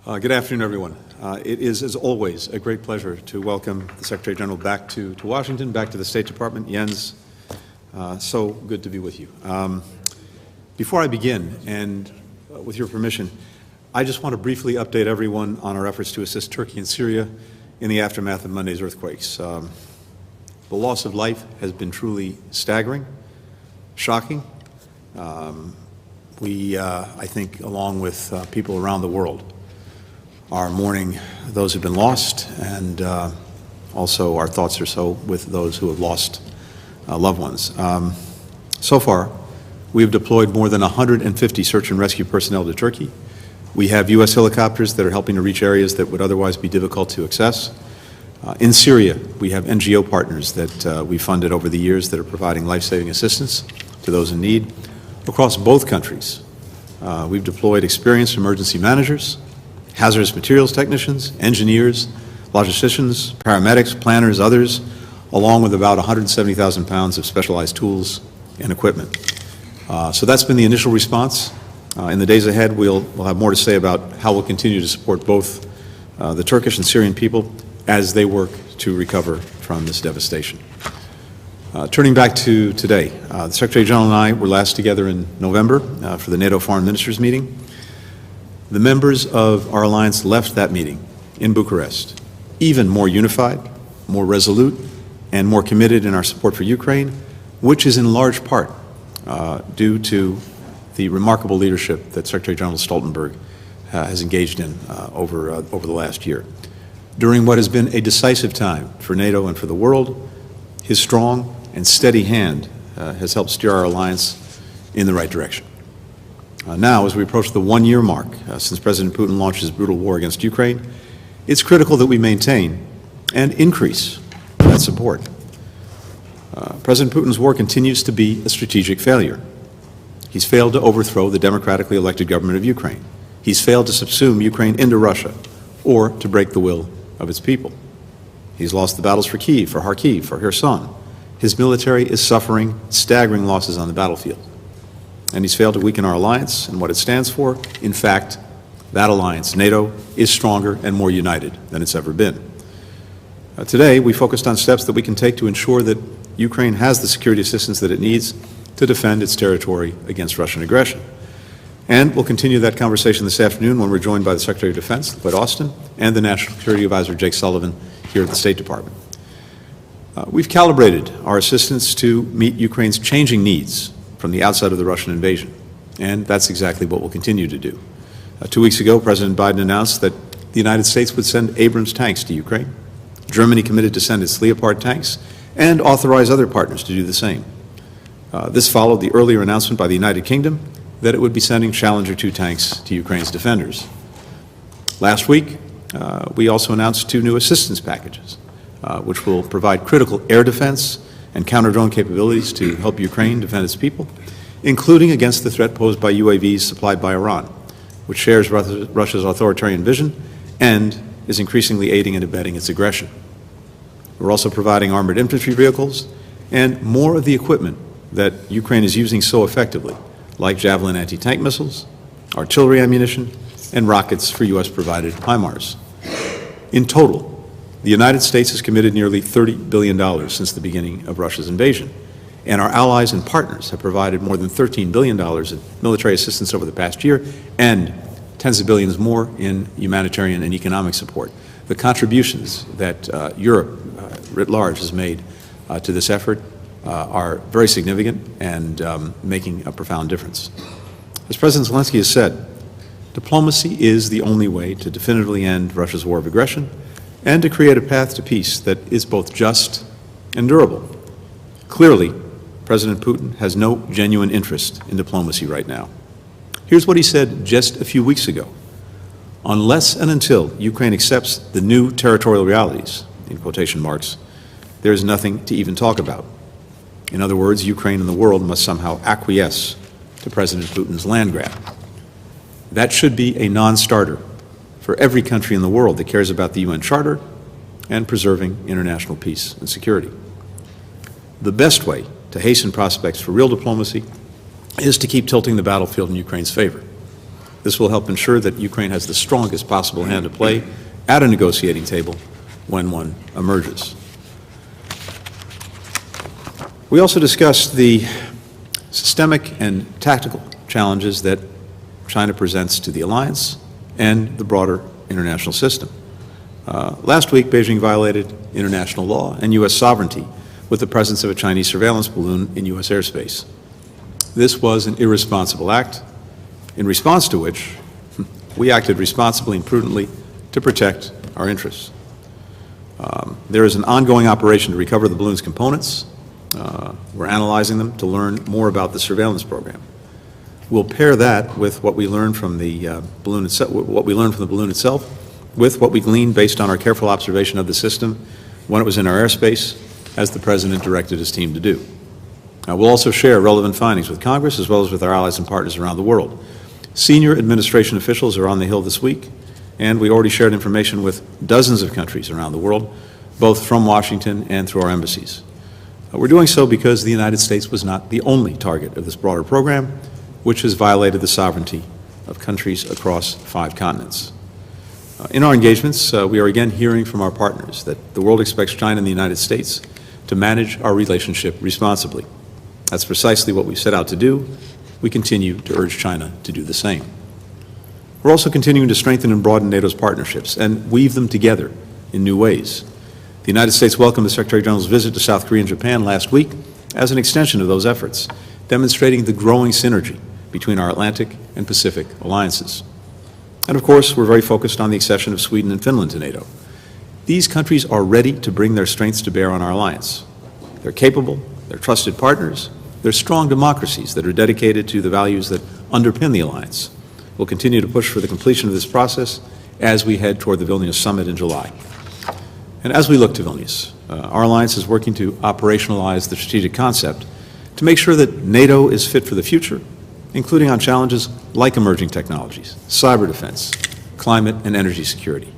Good afternoon, everyone. It is, as always, a great pleasure to welcome the Secretary-General back to Washington, back to the State Department. Jens, so good to be with you. Before I begin, and with your permission, I just want to briefly update everyone on our efforts to assist Turkey and Syria in the aftermath of Monday's earthquakes. The loss of life has been truly staggering, shocking. I think, along with people around the world, are mourning those who have been lost, and also our thoughts are so with those who have lost loved ones. So far, we have deployed more than 150 search and rescue personnel to Turkey. We have U.S. helicopters that are helping to reach areas that would otherwise be difficult to access. In Syria, we have NGO partners that we funded over the years that are providing life-saving assistance to those in need. Across both countries, we've deployed experienced emergency managers, hazardous materials technicians, engineers, logisticians, paramedics, planners, others, along with about 170,000 pounds of specialized tools and equipment. So that's been the initial response. In the days ahead, we'll have more to say about how we'll continue to support both the Turkish and Syrian people as they work to recover from this devastation. Turning back to today, the Secretary-General and I were last together in November for the NATO Foreign Ministers meeting. The members of our alliance left that meeting in Bucharest even more unified, more resolute, and more committed in our support for Ukraine, which is in large part due to the remarkable leadership that Secretary-General Stoltenberg has engaged in over the last year. During what has been a decisive time for NATO and for the world, his strong and steady hand has helped steer our alliance in the right direction. Now, as we approach the one-year mark since President Putin launched his brutal war against Ukraine, it's critical that we maintain and increase that support. President Putin's war continues to be a strategic failure. He's failed to overthrow the democratically elected government of Ukraine. He's failed to subsume Ukraine into Russia or to break the will of its people. He's lost the battles for Kyiv, for Kharkiv, for Kherson. His military is suffering staggering losses on the battlefield. And he's failed to weaken our alliance and what it stands for. In fact, that alliance, NATO, is stronger and more united than it's ever been. Today, we focused on steps that we can take to ensure that Ukraine has the security assistance that it needs to defend its territory against Russian aggression. And we'll continue that conversation this afternoon when we're joined by the Secretary of Defense, Lloyd Austin, and the National Security Advisor, Jake Sullivan, here at the State Department. We've calibrated our assistance to meet Ukraine's changing needs from the outset of the Russian invasion, and that's exactly what we'll continue to do. 2 weeks ago, President Biden announced that the United States would send Abrams tanks to Ukraine. Germany committed to send its Leopard tanks and authorize other partners to do the same. This followed the earlier announcement by the United Kingdom that it would be sending Challenger 2 tanks to Ukraine's defenders. Last week, we also announced 2 new assistance packages, which will provide critical air defense and counter-drone capabilities to help Ukraine defend its people, including against the threat posed by UAVs supplied by Iran, which shares Russia's authoritarian vision and is increasingly aiding and abetting its aggression. We're also providing armored infantry vehicles and more of the equipment that Ukraine is using so effectively, like Javelin anti-tank missiles, artillery ammunition, and rockets for U.S.-provided HIMARS. In total, the United States has committed nearly $30 billion since the beginning of Russia's invasion, and our allies and partners have provided more than $13 billion in military assistance over the past year and tens of billions more in humanitarian and economic support. The contributions that Europe writ large has made to this effort are very significant and making a profound difference. As President Zelensky has said, diplomacy is the only way to definitively end Russia's war of aggression and to create a path to peace that is both just and durable. Clearly, President Putin has no genuine interest in diplomacy right now. Here's what he said just a few weeks ago. Unless and until Ukraine accepts the new territorial realities, in quotation marks, there is nothing to even talk about. In other words, Ukraine and the world must somehow acquiesce to President Putin's land grab. That should be a non-starter for every country in the world that cares about the UN Charter and preserving international peace and security. The best way to hasten prospects for real diplomacy is to keep tilting the battlefield in Ukraine's favor. This will help ensure that Ukraine has the strongest possible hand to play at a negotiating table when one emerges. We also discussed the systemic and tactical challenges that China presents to the alliance and the broader international system. Last week, Beijing violated international law and U.S. sovereignty with the presence of a Chinese surveillance balloon in U.S. airspace. This was an irresponsible act, in response to which we acted responsibly and prudently to protect our interests. There is an ongoing operation to recover the balloon's components. We're analyzing them to learn more about the surveillance program. We'll pair that with what we learned from the balloon itself, with what we gleaned based on our careful observation of the system when it was in our airspace, as the President directed his team to do. We'll also share relevant findings with Congress as well as with our allies and partners around the world. Senior administration officials are on the Hill this week, and we already shared information with dozens of countries around the world, both from Washington and through our embassies. We're doing so because the United States was not the only target of this broader program, which has violated the sovereignty of countries across 5 continents. In our engagements, we are again hearing from our partners that the world expects China and the United States to manage our relationship responsibly. That's precisely what we set out to do. We continue to urge China to do the same. We're also continuing to strengthen and broaden NATO's partnerships and weave them together in new ways. The United States welcomed the Secretary-General's visit to South Korea and Japan last week as an extension of those efforts, demonstrating the growing synergy between our Atlantic and Pacific alliances. And of course, we're very focused on the accession of Sweden and Finland to NATO. These countries are ready to bring their strengths to bear on our alliance. They're capable, they're trusted partners, they're strong democracies that are dedicated to the values that underpin the alliance. We'll continue to push for the completion of this process as we head toward the Vilnius summit in July. And as we look to Vilnius, our alliance is working to operationalize the strategic concept to make sure that NATO is fit for the future, including on challenges like emerging technologies, cyber defense, climate and energy security.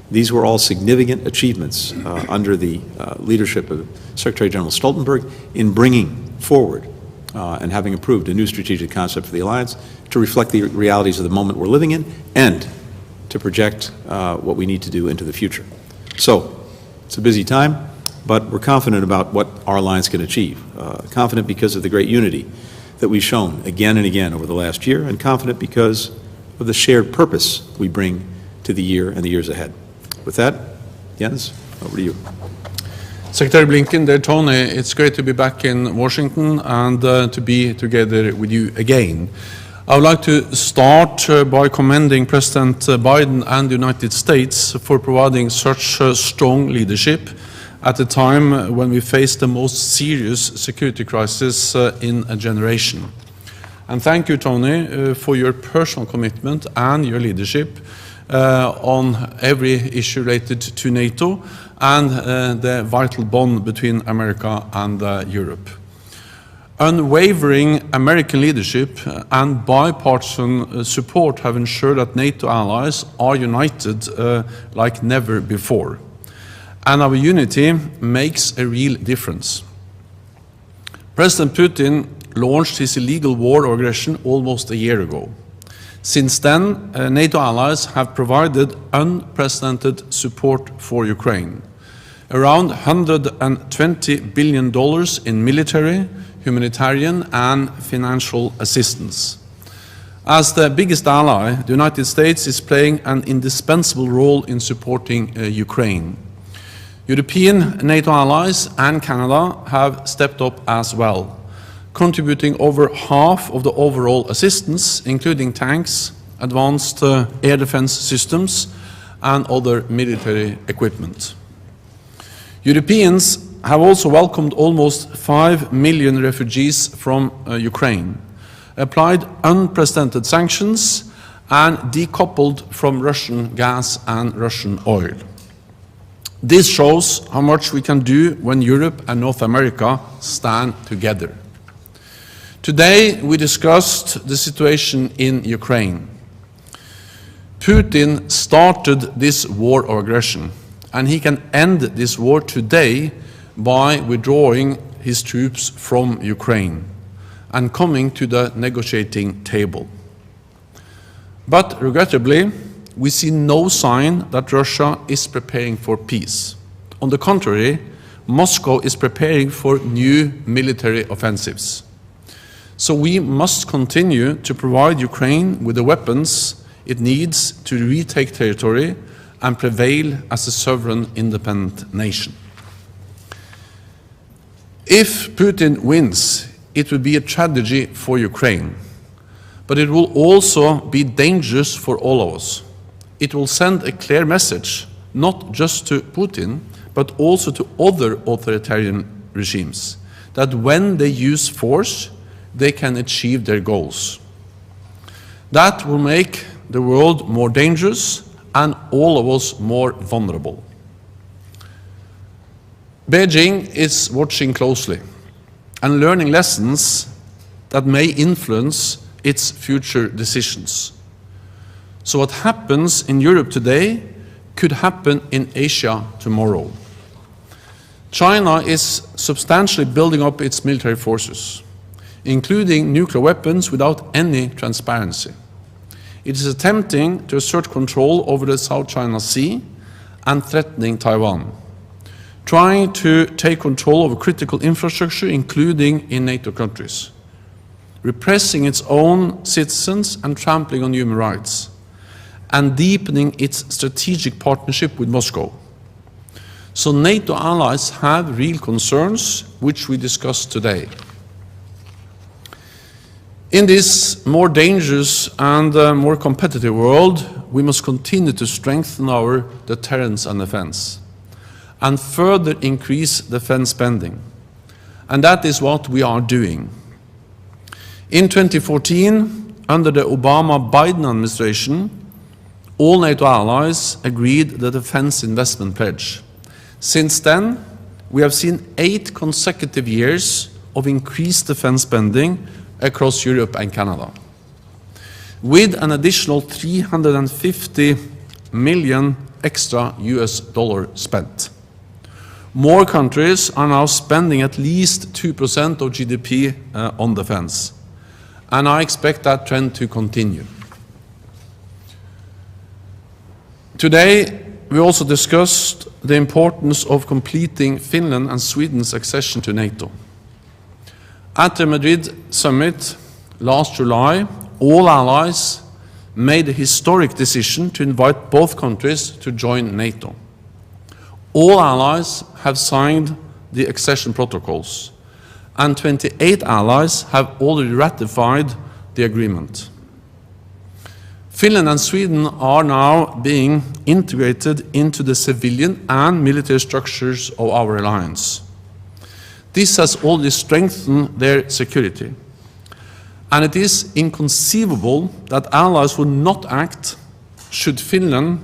These were all significant achievements under the leadership of Secretary-General Stoltenberg in bringing forward and having approved a new strategic concept for the alliance to reflect the realities of the moment we're living in and to project what we need to do into the future. So, it's a busy time, but we're confident about what our alliance can achieve. Confident because of the great unity that we've shown again and again over the last year, and confident because of the shared purpose we bring to the year and the years ahead. With that, Jens, over to you. Secretary Blinken, dear Tony, it's great to be back in Washington and to be together with you again. I would like to start by commending President Biden and the United States for providing such strong leadership at a time when we face the most serious security crisis in a generation. And thank you, Tony, for your personal commitment and your leadership on every issue related to NATO and the vital bond between America and Europe. Unwavering American leadership and bipartisan support have ensured that NATO allies are united like never before. And our unity makes a real difference. President Putin launched his illegal war or aggression almost a year ago. Since then, NATO allies have provided unprecedented support for Ukraine. Around $120 billion in military, humanitarian and financial assistance. As the biggest ally, the United States is playing an indispensable role in supporting Ukraine. European NATO allies and Canada have stepped up as well, contributing over half of the overall assistance, including tanks, advanced air defense systems, and other military equipment. Europeans have also welcomed almost 5 million refugees from Ukraine, applied unprecedented sanctions, and decoupled from Russian gas and Russian oil. This shows how much we can do when Europe and North America stand together. Today, we discussed the situation in Ukraine. Putin started this war of aggression, and he can end this war today by withdrawing his troops from Ukraine and coming to the negotiating table. But regrettably, we see no sign that Russia is preparing for peace. On the contrary, Moscow is preparing for new military offensives. So we must continue to provide Ukraine with the weapons it needs to retake territory and prevail as a sovereign, independent nation. If Putin wins, it will be a tragedy for Ukraine, but it will also be dangerous for all of us. It will send a clear message, not just to Putin, but also to other authoritarian regimes, that when they use force, they can achieve their goals. That will make the world more dangerous and all of us more vulnerable. Beijing is watching closely and learning lessons that may influence its future decisions. So what happens in Europe today could happen in Asia tomorrow. China is substantially building up its military forces, including nuclear weapons without any transparency. It is attempting to assert control over the South China Sea and threatening Taiwan, trying to take control over critical infrastructure, including in NATO countries, repressing its own citizens and trampling on human rights, and deepening its strategic partnership with Moscow. So NATO allies have real concerns, which we discussed today. In this more dangerous and more competitive world, we must continue to strengthen our deterrence and defense, and further increase defense spending. And that is what we are doing. In 2014, under the Obama-Biden administration, all NATO allies agreed the defense investment pledge. Since then, we have seen 8 consecutive years of increased defense spending across Europe and Canada, with an additional $350 million extra US dollar spent. More countries are now spending at least 2% of GDP on defense, and I expect that trend to continue. Today, we also discussed the importance of completing Finland and Sweden's accession to NATO. At the Madrid summit last July, all allies made a historic decision to invite both countries to join NATO. All allies have signed the accession protocols, and 28 allies have already ratified the agreement. Finland and Sweden are now being integrated into the civilian and military structures of our alliance. This has already strengthened their security, and it is inconceivable that allies would not act should Finland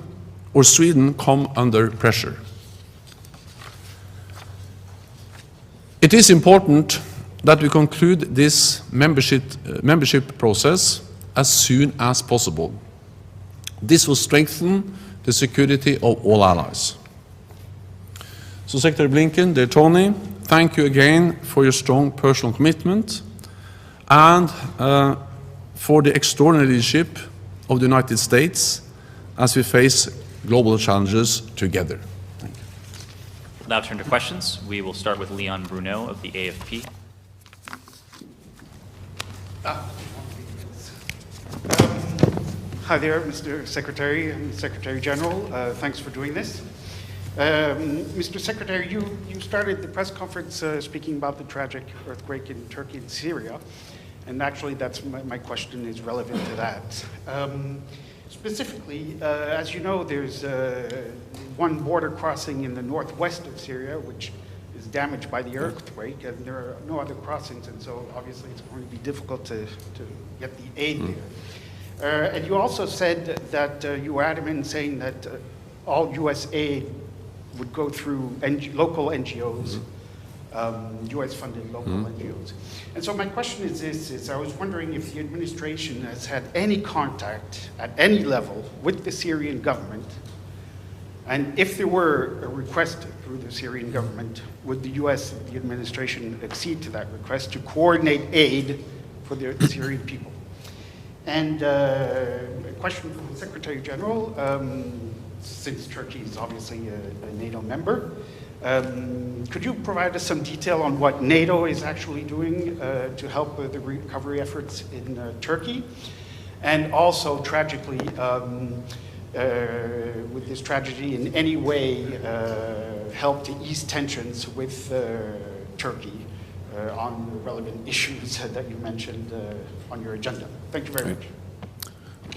or Sweden come under pressure. It is important that we conclude this membership process as soon as possible. This will strengthen the security of all allies. So, Secretary Blinken, dear Tony, thank you again for your strong personal commitment and for the extraordinary leadership of the United States as we face global challenges together. Thank you. We'll now turn to questions. We will start with Leon Bruneau of the AFP. Hi there, Mr. Secretary and Secretary-General. Thanks for doing this. Mr. Secretary, you started the press conference speaking about the tragic earthquake in Turkey and Syria, and actually that's my question is relevant to that. Specifically, as you know, there's one border crossing in the northwest of Syria, which is damaged by the earthquake, and there are no other crossings, and so obviously it's going to be difficult to get the aid there. And you also said that you were adamant in saying that all U.S. aid would go through local NGOs, U.S.-funded local NGOs. And so my question is this, I was wondering if the administration has had any contact at any level with the Syrian government, and if there were a request through the Syrian government, would the U.S., the administration accede to that request to coordinate aid for the Syrian people? And a question for the Secretary-General. Since Turkey is obviously a NATO member, could you provide us some detail on what NATO is actually doing to help the recovery efforts in Turkey? And also, tragically, with this tragedy, in any way help to ease tensions with Turkey on the relevant issues that you mentioned on your agenda? Thank you very much.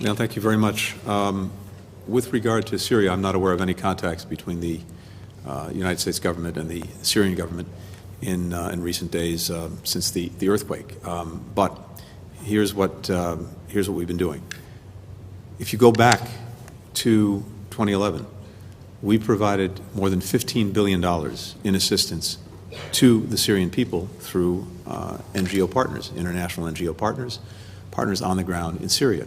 Now, thank you very much. With regard to Syria, I'm not aware of any contacts between the United States government and the Syrian government in recent days since the earthquake. But here's what we've been doing. If you go back to 2011, we provided more than $15 billion in assistance to the Syrian people through NGO partners, international NGO partners, partners on the ground in Syria.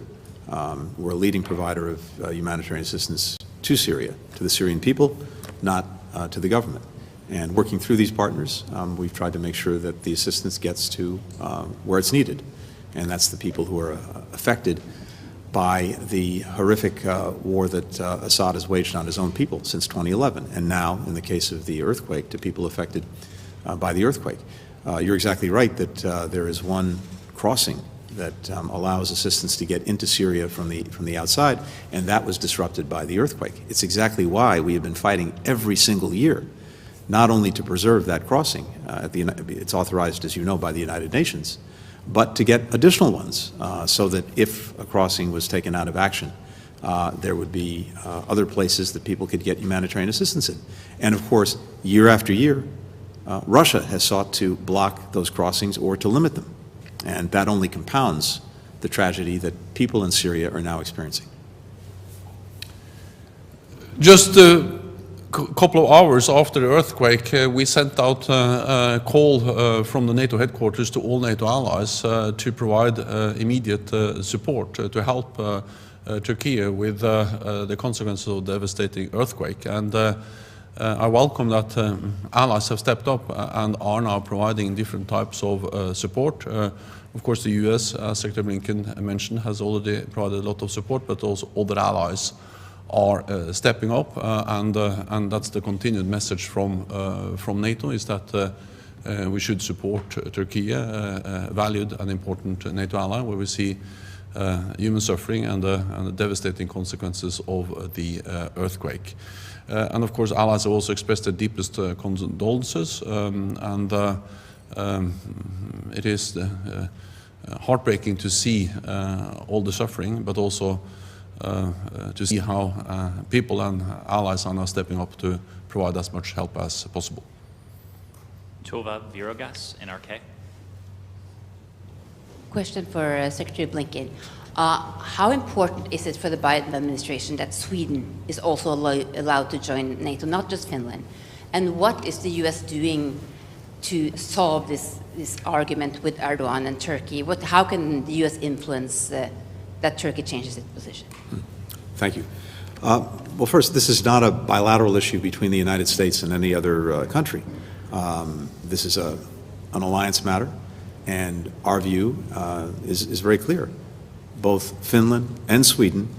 We're a leading provider of humanitarian assistance to Syria, to the Syrian people, not to the government. And working through these partners, we've tried to make sure that the assistance gets to where it's needed. And that's the people who are affected by the horrific war that Assad has waged on his own people since 2011. And now, in the case of the earthquake, to people affected by the earthquake. You're exactly right that there is one crossing that allows assistance to get into Syria from the outside, and that was disrupted by the earthquake. It's exactly why we have been fighting every single year, not only to preserve that crossing, it's authorized, as you know, by the United Nations, but to get additional ones, so that if a crossing was taken out of action, there would be other places that people could get humanitarian assistance in. And of course, year after year, Russia has sought to block those crossings or to limit them. And that only compounds the tragedy that people in Syria are now experiencing. Just a couple of hours after the earthquake, we sent out a call from the NATO headquarters to all NATO allies to provide immediate support to help Turkey with the consequences of the devastating earthquake. And I welcome that allies have stepped up and are now providing different types of support. Of course, the US, as Secretary Blinken mentioned, has already provided a lot of support, but also other allies are stepping up, and that's the continued message from NATO, is that we should support Turkey, a valued and important NATO ally, where we see human suffering and the devastating consequences of the earthquake. And of course, allies have also expressed their deepest condolences, it is heartbreaking to see all the suffering, but also to see how people and allies are now stepping up to provide as much help as possible. Tova Virogas, NRK. Question for Secretary Blinken. How important is it for the Biden administration that Sweden is also allowed to join NATO, not just Finland? And what is the US doing to solve this argument with Erdogan and Turkey? How can the US influence that Turkey changes its position? Thank you. Well, first, this is not a bilateral issue between the United States and any other country. This is an alliance matter, and our view is very clear. Both Finland and Sweden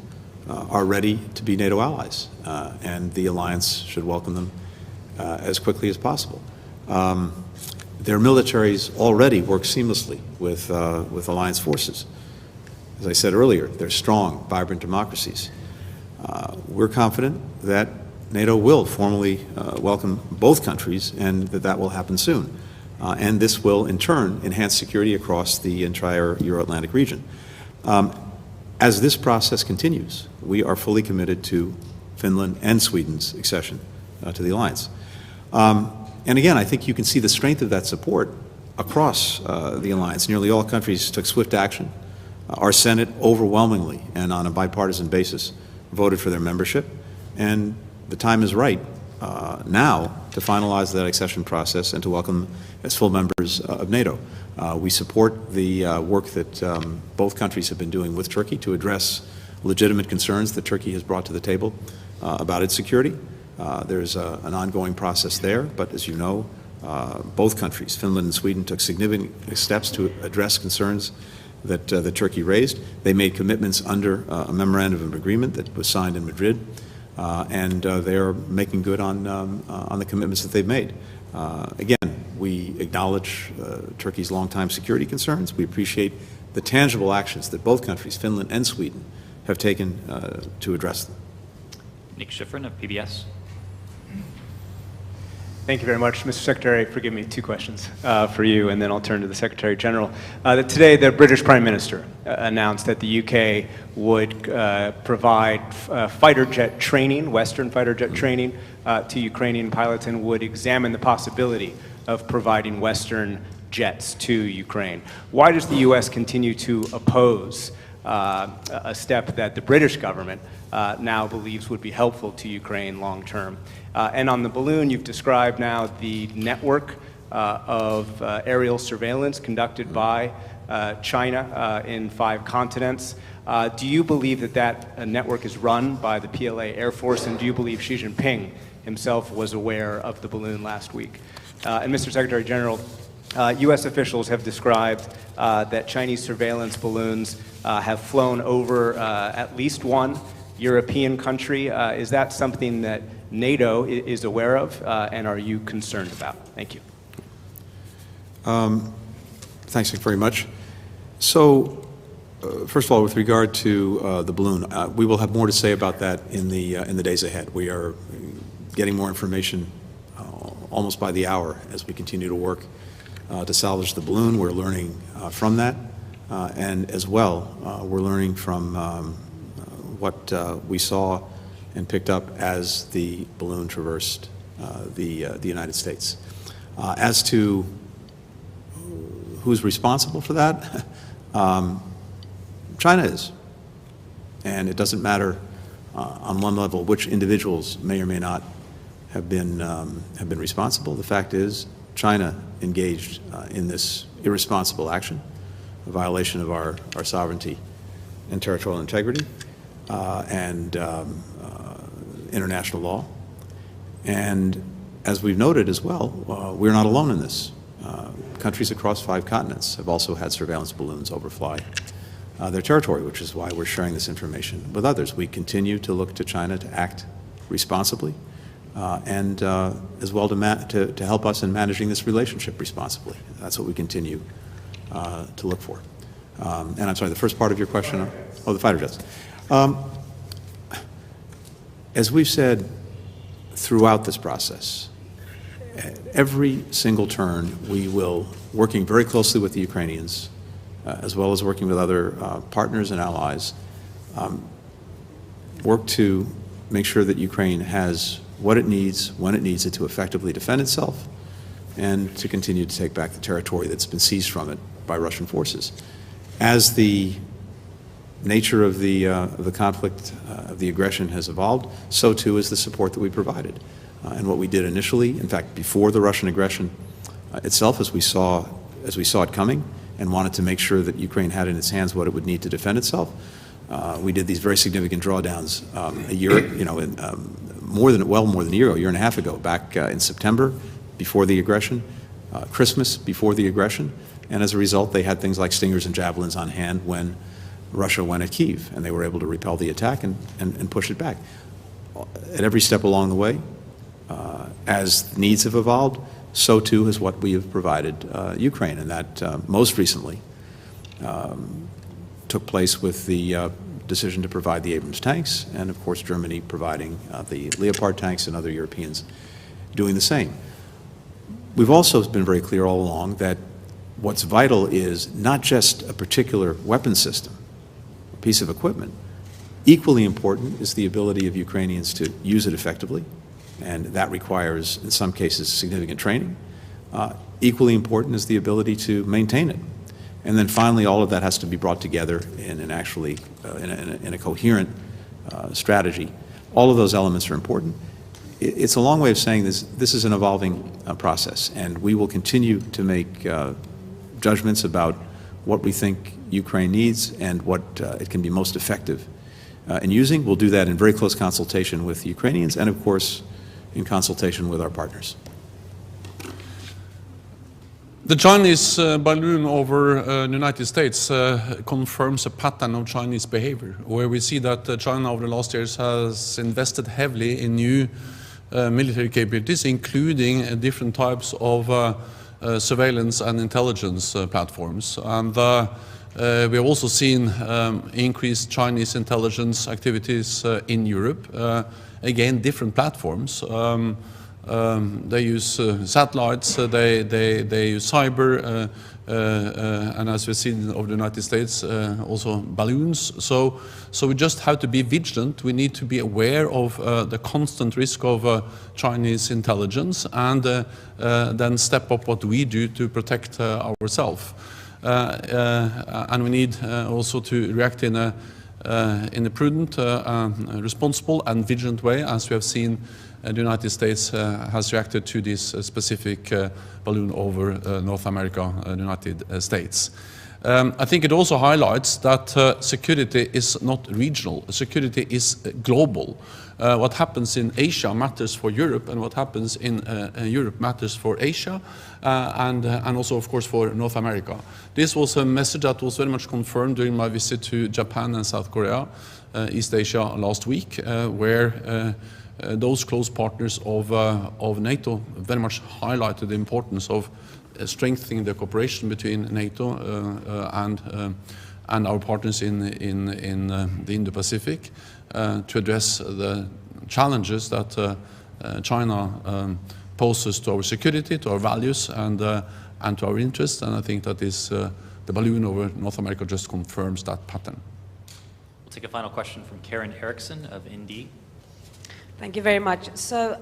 are ready to be NATO allies, and the alliance should welcome them as quickly as possible. Their militaries already work seamlessly with alliance forces. As I said earlier, they're strong, vibrant democracies. We're confident that NATO will formally welcome both countries, and that will happen soon. And this will, in turn, enhance security across the entire Euro-Atlantic region. As this process continues, we are fully committed to Finland and Sweden's accession to the alliance. And again, I think you can see the strength of that support across the alliance. Nearly all countries took swift action. Our Senate overwhelmingly and on a bipartisan basis voted for their membership. And the time is right now to finalize that accession process and to welcome them as full members of NATO. We support the work that both countries have been doing with Turkey to address legitimate concerns that Turkey has brought to the table about its security. There's an ongoing process there, but as you know, both countries, Finland and Sweden, took significant steps to address concerns that Turkey raised. They made commitments under a memorandum of agreement that was signed in Madrid, and they are making good on the commitments that they've made. Again, we acknowledge Turkey's longtime security concerns. We appreciate the tangible actions that both countries, Finland and Sweden, have taken to address them. Nick Schifrin of PBS. Thank you very much. Mr. Secretary, forgive me, 2 questions for you, and then I'll turn to the Secretary General. Today, the British Prime Minister announced that the UK would provide fighter jet training, Western fighter jet training, to Ukrainian pilots, and would examine the possibility of providing Western jets to Ukraine. Why does the U.S. continue to oppose a step that the British government now believes would be helpful to Ukraine long term? And on the balloon, you've described now the network of aerial surveillance conducted by China in 5 continents. Do you believe that that network is run by the PLA Air Force, and do you believe Xi Jinping himself was aware of the balloon last week? And Mr. Secretary General, U.S. officials have described that Chinese surveillance balloons have flown over at least one European country. Is that something that NATO is aware of, and are you concerned about? Thank you. Thanks, Nick, very much. So, first of all, with regard to the balloon, we will have more to say about that in the days ahead. We are getting more information almost by the hour as we continue to work to salvage the balloon. We're learning from that, and as well, we're learning from what we saw and picked up as the balloon traversed the United States. As to who's responsible for that, China is. And it doesn't matter on one level which individuals may or may not have been responsible. The fact is, China engaged in this irresponsible action, a violation of our sovereignty and territorial integrity, and international law. And as we've noted as well, we're not alone in this. Countries across 5 continents have also had surveillance balloons overfly their territory, which is why we're sharing this information with others. We continue to look to China to act responsibly and as well to help us in managing this relationship responsibly. That's what we continue to look for. And I'm sorry, the first part of your question? Oh, the fighter jets. As we've said throughout this process, at every single turn, we will, working very closely with the Ukrainians, as well as working with other partners and allies, work to make sure that Ukraine has what it needs, when it needs it to effectively defend itself, and to continue to take back the territory that's been seized from it by Russian forces. As the nature of the conflict, of the aggression has evolved, so too is the support that we provided. And what we did initially, in fact, before the Russian aggression itself, as we saw it coming, and wanted to make sure that Ukraine had in its hands what it would need to defend itself, we did these very significant drawdowns a year, more than a year and a half ago, back in September, before the aggression, Christmas before the aggression, and as a result, they had things like Stingers and Javelins on hand when Russia went at Kyiv, and they were able to repel the attack and push it back. At every step along the way, as needs have evolved, so too is what we have provided Ukraine, and that most recently took place with the decision to provide the Abrams tanks, and of course Germany providing the Leopard tanks, and other Europeans doing the same. We've also been very clear all along that what's vital is not just a particular weapon system, a piece of equipment. Equally important is the ability of Ukrainians to use it effectively, and that requires, in some cases, significant training. Equally important is the ability to maintain it. And then finally, all of that has to be brought together in a coherent strategy. All of those elements are important. It's a long way of saying this is an evolving process, and we will continue to make judgments about what we think Ukraine needs and what it can be most effective in using. We'll do that in very close consultation with the Ukrainians and, of course, in consultation with our partners. The Chinese balloon over the United States confirms a pattern of Chinese behavior, where we see that China over the last years has invested heavily in new military capabilities, including different types of surveillance and intelligence platforms. And we have also seen increased Chinese intelligence activities in Europe, again, different platforms. They use satellites, they use cyber, and as we've seen over the United States, also balloons. So we just have to be vigilant. We need to be aware of the constant risk of Chinese intelligence, and then step up what we do to protect ourselves. And we need also to react in a prudent, responsible and vigilant way, as we have seen the United States has reacted to this specific balloon over North America, the United States. I think it also highlights that security is not regional, security is global. What happens in Asia matters for Europe, and what happens in Europe matters for Asia, and also, of course, for North America. This was a message that was very much confirmed during my visit to Japan and South Korea, East Asia last week, where those close partners of NATO very much highlighted the importance of strengthening the cooperation between NATO and our partners in the Indo-Pacific to address the challenges that China poses to our security, to our values, and to our interests. And I think that the balloon over North America just confirms that pattern. We'll take a final question from Karen Eriksson of ND. Thank you very much. So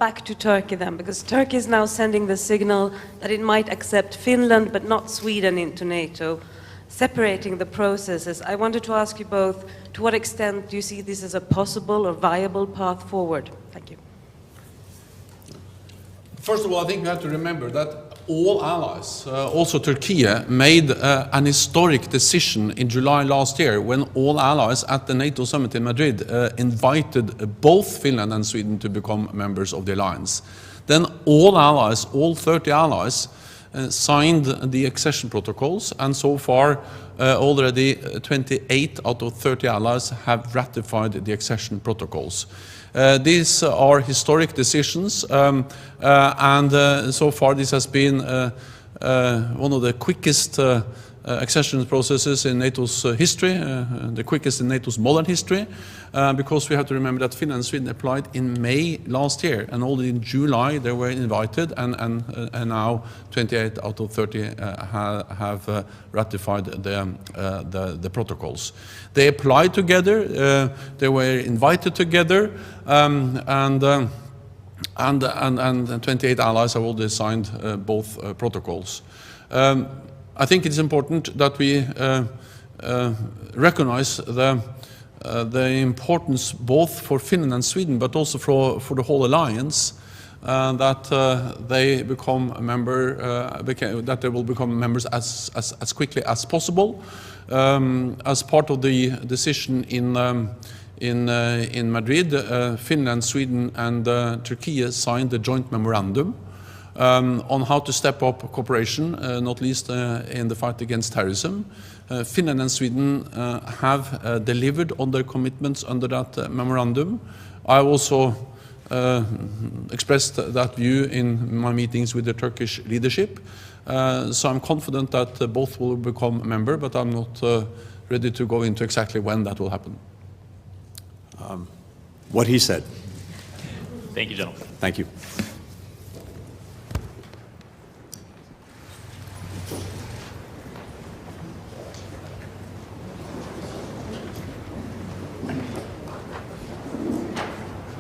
back to Turkey then, because Turkey is now sending the signal that it might accept Finland but not Sweden into NATO, separating the processes. I wanted to ask you both, to what extent do you see this as a possible or viable path forward? Thank you. First of all, I think we have to remember that all allies, also Turkey, made an historic decision in July last year when all allies at the NATO summit in Madrid invited both Finland and Sweden to become members of the alliance. Then all allies, all 30 allies, signed the accession protocols, and so far already 28 out of 30 allies have ratified the accession protocols. These are historic decisions, and so far this has been one of the quickest accession processes in NATO's history, the quickest in NATO's modern history, because we have to remember that Finland and Sweden applied in May last year, and already in July they were invited, and now 28 out of 30 have ratified the protocols. They applied together, they were invited together, and 28 allies have already signed both protocols. I think it's important that we recognize the importance both for Finland and Sweden, but also for the whole alliance, that they become a member, that they will become members as quickly as possible. As part of the decision in Madrid, Finland, Sweden, and Turkey signed a joint memorandum on how to step up cooperation, not least in the fight against terrorism. Finland and Sweden have delivered on their commitments under that memorandum. I also expressed that view in my meetings with the Turkish leadership. So I'm confident that both will become a member, but I'm not ready to go into exactly when that will happen. What he said. Thank you, gentlemen. Thank you.